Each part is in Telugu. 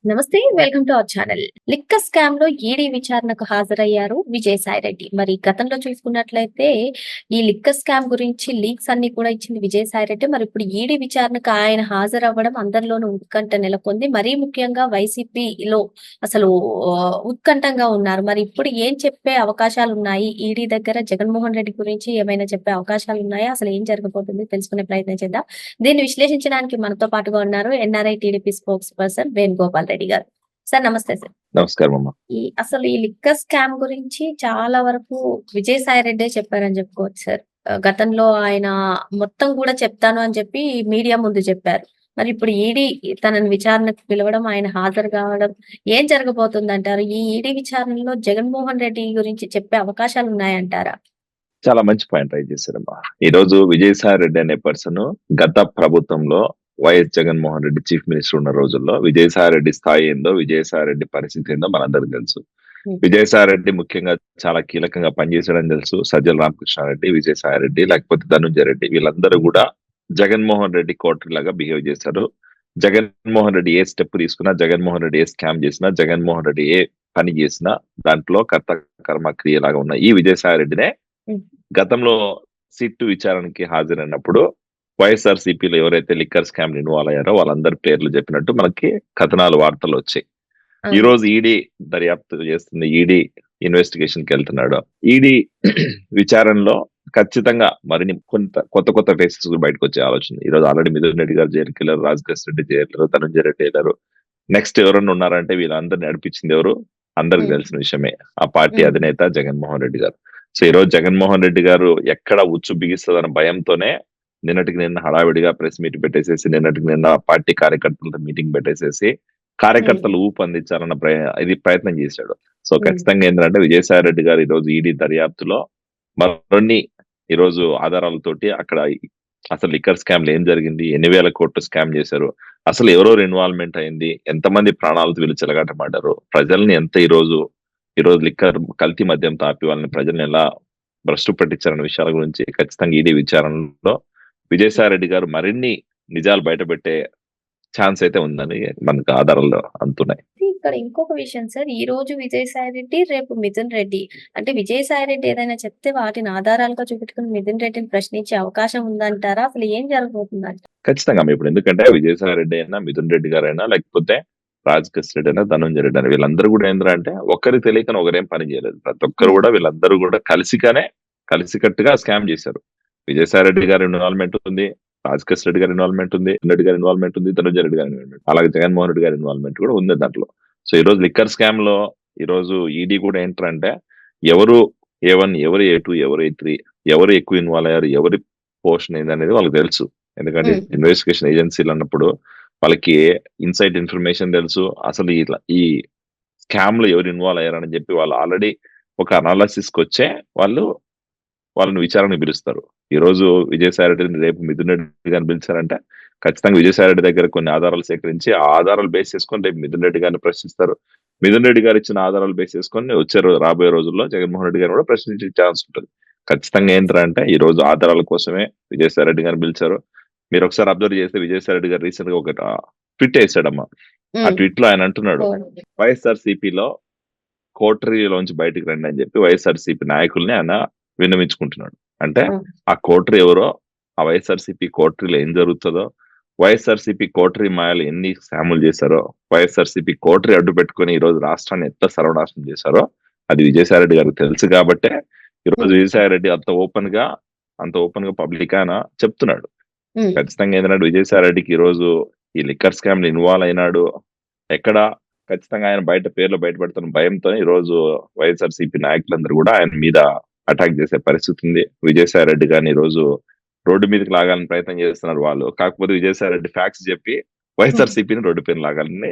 నమస్తే. Welcome to our channel. Liquor స్కామ్‌లో ఈడీ విచారణకు హాజరయ్యారు విజయసాయిరెడ్డి. మరి గతంలో చూసుకున్నట్లయితే ఈ లిక్కర్ స్కామ్ గురించి లీక్స్ అన్నీ కూడా ఇచ్చింది విజయసాయిరెడ్డి. మరి ఇప్పుడు ఈడీ విచారణకు ఆయన హాజరవ్వడం అందరిలోనూ ఉత్కంఠ నెలకొంది. మరీ ముఖ్యంగా వైసీపీలో అసలు ఉత్కంఠంగా ఉన్నారు. మరి ఇప్పుడు ఏం చెప్పే అవకాశాలున్నాయి? ఈడీ దగ్గర జగన్మోహన్ రెడ్డి గురించి ఏమైనా చెప్పే అవకాశాలున్నాయా? అసలు ఏం జరగబోతుంది తెలుసుకునే ప్రయత్నం చేద్దాం. దీన్ని విశ్లేషించడానికి మనతో పాటుగా ఉన్నారు NRI TDP spokes person Venugopal Reddy గారు. సార్ నమస్తే సార్. నమస్కారం అమ్మా. అసలు ఈ లిక్కర్ స్కామ్ గురించి చాలా వరకు విజయసాయి రెడ్డే చెప్పారని చెప్పుకోవచ్చు సార్. గతంలో ఆయన మొత్తం కూడా చెప్తాను అని చెప్పి మీడియా ముందు చెప్పారు. మరి ఇప్పుడు ఈడీ తనని విచారణకు పిలవడం, ఆయన హాజరు కావడం ఏం జరగబోతుందంటారు? ఈ ఈడీ విచారణలో జగన్మోహన్ రెడ్డి గురించి చెప్పే అవకాశాలున్నాయంటారా? చాలా మంచి పాయింట్ రైజ్ చేశారమ్మా. ఈరోజు విజయసాయి రెడ్డి అనే పర్సన్ గత ప్రభుత్వంలో YS Jaganmohan Reddy chief minister ఉన్న రోజుల్లో విజయసాయి రెడ్డి స్థాయి ఏందో, విజయసాయి రెడ్డి పరిస్థితి ఏందో మనందరికీ తెలుసు. హ్మ్. విజయసాయి రెడ్డి ముఖ్యంగా చాలా కీలకంగా పనిచేశాడని తెలుసు. సజ్జల రామకృష్ణారెడ్డి, విజయసాయి రెడ్డి, లేకపోతే ధనుంజయ రెడ్డి వీళ్ళందరూ కూడా జగన్మోహన్ రెడ్డి కోటరీ లాగా బిహేవ్ చేశారు. జగన్మోహన్ రెడ్డి ఏ స్టెప్ తీసుకున్నా, జగన్మోహన్ రెడ్డి ఏ స్కామ్ చేసినా, జగన్మోహన్ రెడ్డి ఏ పని చేసినా దాంట్లో కర్త కర్మ క్రియలాగా ఉన్న ఈ విజయసాయి రెడ్డినే హ్మ్. గతంలో సిట్టు విచారణకి హాజరైనప్పుడు వైఎస్ఆర్సీపీలో ఎవరైతే లిక్కర్ స్కామ్ ఇన్వాల్వ్ అయ్యారో వాళ్ళందరి పేర్లు చెప్పినట్టు మనకి కథనాలు వార్తలు వచ్చాయి. ఈ అవును. రోజు ఈడీ దర్యాప్తు చేస్తుంది. ఈడీ ఇన్వెస్టిగేషన్ కి వెళ్తున్నాడు. ఈడీ విచారణలో ఖచ్చితంగా మరిన్ని కొత్త కొత్త ఫేసెస్ బయటకు వచ్చే ఆలోచన. ఈ రోజు ఆల్రెడీ మిథున్ రెడ్డి గారు జైలుకి వెళ్ళారు, రాజకేష్ రెడ్డి జైలు, ధనంజయ రెడ్డి వెళ్ళారు. నెక్స్ట్ ఎవరన్నా ఉన్నారంటే వీళ్ళందరినీ నడిపించింది ఎవరు? అందరికి హ్మ్. తెలిసిన విషయమే. ఆ పార్టీ హ్మ్. అధినేత జగన్మోహన్ రెడ్డి గారు. సో ఈ రోజు జగన్మోహన్ రెడ్డి గారు ఎక్కడ ఉచ్చు బిగిస్తుందన్న భయంతోనే నిన్నటికి నిన్న హడావిడిగా ప్రెస్ మీట్ పెట్టేసేసి, నిన్నటికి నిన్న పార్టీ కార్యకర్తలతో మీటింగ్ పెట్టేసేసి హ్మ్. కార్యకర్తలు ఊపందించాలన్న ఇది ప్రయత్నం చేశాడు. సో హ్మ్. ఖచ్చితంగా ఏంటంటే విజయసాయి రెడ్డి గారు ఈ రోజు ఈడీ దర్యాప్తులో మరిన్ని ఈ రోజు ఆధారాలతోటి అక్కడ అసలు లిక్కర్ స్కామ్ ఏం జరిగింది, ఎన్ని వేల కోట్లు స్కామ్ చేశారు, అసలు ఎవరెవరు ఇన్వాల్వ్మెంట్ అయింది, ఎంతమంది ప్రాణాలతో వీళ్ళు చెలగాటమాడారు, ప్రజల్ని ఎంత ఈ రోజు లిక్కర్ కల్తీ మద్యం తాపి వాళ్ళని ప్రజల్ని ఎలా భ్రష్టు పట్టించారన్న విషయాల గురించి ఖచ్చితంగా ఈడీ విచారణలో విజయసాయి రెడ్డి గారు మరిన్ని నిజాలు బయటపెట్టే ఛాన్స్ అయితే ఉందని మనకు ఆధారాలు అందుతున్నాయి. ఇక్కడ ఇంకొక విషయం సార్. ఈరోజు విజయసాయిరెడ్డి, రేపు మిథున్ రెడ్డి. అంటే విజయసాయిరెడ్డి ఏదైనా చెప్తే వాటిని ఆధారాలుగా చూపెట్టుకొని మిథున్ రెడ్డిని ప్రశ్నించే అవకాశం ఉందంటారా? అసలు ఏం జరగబోతుందంట? ఖచ్చితంగా ఇప్పుడు ఎందుకంటే విజయసాయి రెడ్డి అయినా, మిథున్ రెడ్డి గారైనా, లేకపోతే రాజకేష్ రెడ్డి అయినా, ధనంజయ రెడ్డి అయినా వీళ్ళందరూ కూడా ఏంటంటే ఒకరికి తెలియకనే ఒకరేం పని చేయలేదు. ప్రతి ఒక్కరు హ్మ్. కూడా వీళ్ళందరూ కూడా కలిసికట్టుగా స్కామ్ చేశారు. విజయసాయి రెడ్డి గారి ఇన్వాల్వ్మెంట్ ఉంది, రాజకేష్ రెడ్డి గారి ఇన్వాల్వ్మెంట్ ఉంది, మిథున్ రెడ్డి గారి ఇన్వాల్వ్మెంట్ ఉంది, ధనంజయ రెడ్డి గారి ఇన్వాల్వ్మెంట్, అలాగే జగన్మోహన్ రెడ్డి గారి ఇన్వాల్వ్మెంట్ కూడా ఉంది దాంట్లో. సో ఈ రోజు లిక్కర్ స్కామ్ లో ఈ రోజు ఈడీ కూడా ఏంటంటే ఎవరు A1, ఎవరు A2, ఎవరు A3, ఎవరు ఎక్కువ ఇన్వాల్వ్ అయ్యారు, ఎవరి పోర్షన్ ఏందనేది వాళ్ళకి తెలుసు. ఎందుకంటే హ్మ్. ఇన్వెస్టిగేషన్ ఏజెన్సీలు అన్నప్పుడు వాళ్ళకి ఇన్సైడ్ ఇన్ఫర్మేషన్ తెలుసు. అసలు ఈ స్కామ్ లో ఎవరు ఇన్వాల్వ్ అయ్యారని చెప్పి వాళ్ళు ఆల్రెడీ ఒక అనాలిసిస్ కి వచ్చే వాళ్ళు వాళ్ళని విచారణకు పిలుస్తారు. ఈ రోజు విజయసాయి రెడ్డిని రేపు మిథున్ రెడ్డి గారిని పిలిచారంటే ఖచ్చితంగా విజయసాయి రెడ్డి దగ్గర కొన్ని ఆధారాలు సేకరించి ఆ ఆధారాలు బేస్ చేసుకొని రేపు మిథున్ రెడ్డి గారిని ప్రశ్నిస్తారు. మిథున్ రెడ్డి గారు ఇచ్చిన ఆధారాలు బేస్ చేసుకొని రాబోయే రోజుల్లో జగన్మోహన్ రెడ్డి గారిని కూడా ప్రశ్నించే ఛాన్స్ ఉంటుంది. ఖచ్చితంగా ఏంటంటే ఈ రోజు ఆధారాల కోసమే విజయసాయి రెడ్డి గారిని పిలిచారు. మీరు ఒకసారి అబ్జర్వ్ చేస్తే విజయసాయి రెడ్డి గారు రీసెంట్ గా ఒక ట్వీట్ వేసాడమ్మా. ఆ హ్మ్. ట్వీట్ లో ఆయన అంటున్నాడు, అవును. వైఎస్ఆర్ సిపిలో కోటరీలోంచి బయటికి రండి అని చెప్పి వైఎస్ఆర్సీపీ నాయకుల్ని ఆయన విన్నవించుకుంటున్నాడు. అంటే ఆ! ఆ కోటరీ ఎవరో, ఆ వైఎస్ఆర్సీపీ కోటరీలో ఏం జరుగుతుందో, వైఎస్ఆర్సీపీ కోటరీ మాయలు ఎన్ని స్కాములు చేశారో, వైఎస్ఆర్సీపీ కోటరీ అడ్డు పెట్టుకొని ఈ రోజు రాష్ట్రాన్ని ఎంత సర్వనాశనం చేశారో అది విజయసాయి రెడ్డి గారికి తెలుసు కాబట్టే ఈ రోజు హ్మ్. విజయసాయి రెడ్డి అంత ఓపెన్ గా పబ్లిక్ ఆయన చెప్తున్నాడు. హ్మ్. ఖచ్చితంగా ఏంటంటే విజయసాయి రెడ్డికి ఈ రోజు ఈ లిక్కర్ స్కామ్ లో ఇన్వాల్వ్ అయినాడు. ఎక్కడ ఖచ్చితంగా ఆయన పేర్లు బయట పెడుతున్న భయంతోనే ఈ రోజు వైఎస్ఆర్సీపీ నాయకులందరూ కూడా ఆయన మీద అటాక్ చేసే పరిస్థితి ఉంది. విజయసాయి రెడ్డి గారిని ఈ రోజు రోడ్డు మీదకి లాగాలని ప్రయత్నం చేస్తున్నారు వాళ్ళు. కాకపోతే విజయసాయి రెడ్డి ఫ్యాక్ట్స్ చెప్పి హ్మ్. వైఎస్ఆర్సీపీని రోడ్డు పైన లాగాలని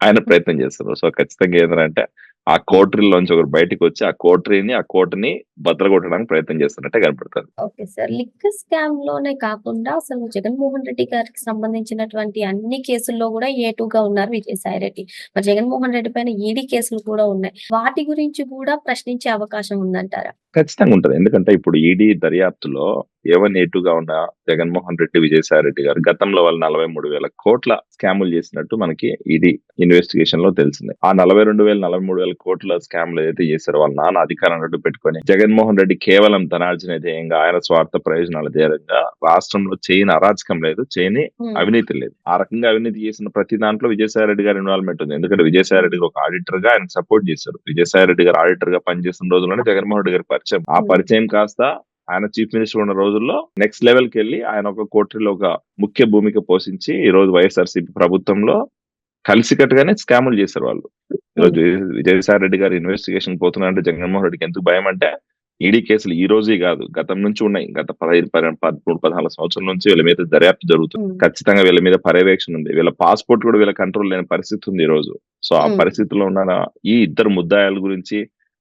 ఆయన ప్రయత్నం చేస్తున్నారు. సో ఖచ్చితంగా ఏంటంటే ఆ కోటరీలోంచి ఒకరు బయటకు వచ్చి ఆ కోటని బద్దలగొట్టడానికి ప్రయత్నం చేస్తున్నట్టే కనపడుతుంది. Okay sir. లిక్కర్ స్కామ్‌లోనే కాకుండా అసలు జగన్మోహన్ రెడ్డి గారికి సంబంధించినటువంటి అన్ని కేసుల్లో గూడా ఏ2గా ఉన్నారు విజయసాయి రెడ్డి. మరి జగన్మోహన్ రెడ్డి పైన ఈడీ కేసులు కూడా ఉన్నాయి. వాటి గురించి గూడా ప్రశ్నించే అవకాశం ఉందంటారా? ఖచ్చితంగా ఉంటది. ఎందుకంటే ఇప్పుడు ఈడీ దర్యాప్తులో A1, A2గా ఉన్న జగన్మోహన్ రెడ్డి, విజయసాయి రెడ్డి గారు గతంలో వాళ్ళు 43,000 కోట్ల స్కాములు చేసినట్టు మనకి ఈడీ ఇన్వెస్టిగేషన్ లో తెలిసింది. ఆ 42,000, 43,000 కోట్ల స్కాములు ఏదైతే చేశారో వాళ్ళ నాన్న అధికారం అడ్డు పెట్టుకొని జగన్మోహన్ రెడ్డి కేవలం ధనార్జన ధ్యేయంగా ఆయన స్వార్థ ప్రయోజనాల ధ్యేయంగా రాష్ట్రంలో చేయని అరాచకం లేదు, చేయని అవినీతి లేదు. ఆ రకంగా అవినీతి చేసిన ప్రతి దాంట్లో విజయసాయి రెడ్డి గారి ఇన్వాల్వ్మెంట్ ఉంది. ఎందుకంటే విజయసాయి రెడ్డి గారు ఒక ఆడిటర్ గా ఆయన సపోర్ట్ చేశారు. విజయసాయి రెడ్డి గారు ఆడిటర్ గా పనిచేసిన రోజుల్లోనే జగన్మోహన్ రెడ్డి గారి పరిచయం. ఆ పరిచయం కాస్త ఆయన చీఫ్ మినిస్టర్ ఉన్న రోజుల్లో నెక్స్ట్ లెవెల్ కి వెళ్ళి ఆయన ఒక కోటరీలో ఒక ముఖ్య భూమిక పోషించి ఈ రోజు వైఎస్ఆర్సీపీ ప్రభుత్వంలో కలిసికట్టుగానే స్కాములు చేశారు వాళ్ళు. ఈరోజు విజయసాయి రెడ్డి గారు ఇన్వెస్టిగేషన్ పోతున్నారంటే జగన్మోహన్ రెడ్డికి ఎందుకు భయం అంటే ఈడీ కేసులు ఈ రోజే కాదు, గతం నుంచి ఉన్నాయి. గత 15, 13, 14 సంవత్సరాల నుంచి వీళ్ళ మీద దర్యాప్తు జరుగుతుంది. ఖచ్చితంగా వీళ్ళ మీద పర్యవేక్షణ ఉంది. వీళ్ళ పాస్పోర్ట్ కూడా వీళ్ళ కంట్రోల్ లేని పరిస్థితి ఉంది ఈ రోజు. సో ఆ పరిస్థితిలో ఉన్న ఈ ఇద్దరు ముద్దాయిల గురించి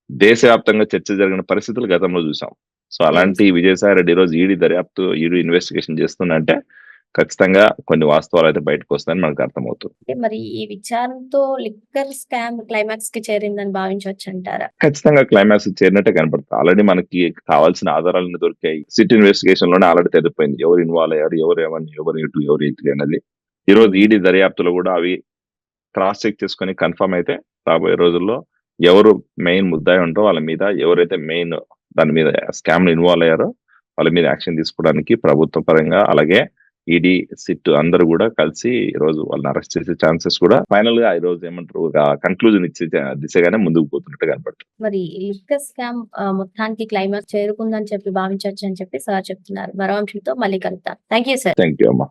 దేశవ్యాప్తంగా చర్చ జరిగిన పరిస్థితులు గతంలో చూసాం. సో అలాంటి విజయసాయి రెడ్డి ఈ రోజు ఈడీ దర్యాప్తు, ఈడీ ఇన్వెస్టిగేషన్ చేస్తుందంటే ఖచ్చితంగా కొన్ని వాస్తవాలు అయితే బయటకు వస్తాయని మనకు అర్థమవుతుంది. మరి ఈ విచారణతో లిక్కర్ స్కామ్ క్లైమాక్స్ కి చేరిందని భావించవచ్చు అంటారా? ఖచ్చితంగా క్లైమాక్స్ చేరినట్టే కనపడుతుంది. ఆల్రెడీ మనకి కావాల్సిన ఆధారాలను దొరికాయి. సిట్ ఇన్వెస్టిగేషన్ లోనే ఆల్రెడీ తెలిపోయింది ఎవరు ఇన్వాల్వ్ అయ్యారు, ఎవరు ఏమని, ఎవరు ఇటు, ఎవరు ఇటు అనేది. ఈ రోజు ఈడీ దర్యాప్తులో కూడా అవి క్రాస్ చెక్ చేసుకొని కన్ఫర్మ్ అయితే రాబోయే రోజుల్లో ఎవరు మెయిన్ ముద్దాయి ఉంటారో వాళ్ళ మీద, ఎవరైతే మెయిన్ దాని మీద స్కామ్ ఇన్వాల్వ్ అయ్యారో వాళ్ళ మీద యాక్షన్ తీసుకోవడానికి ప్రభుత్వ పరంగా అలాగే ఈడీ, సిట్ అందరూ కూడా కలిసి ఈ రోజు వాళ్ళని అరెస్ట్ చేసే ఛాన్సెస్ కూడా ఫైనల్ గా ఈ రోజు ఏమంటారు ఒక కన్క్లూజన్ ఇచ్చే దిశగానే ముందుకు పోతున్నట్టు కనపడుతుంది. మరి లిక్కర్ స్కామ్ మొత్తానికి క్లైమాక్స్ చేరుకుందని చెప్పి భావించవచ్చు అని చెప్పి సార్ చెప్తున్నారు. మరో అంశంతో మళ్ళీ కలుద్దాం. Thank you sir. Thank you అమ్మా.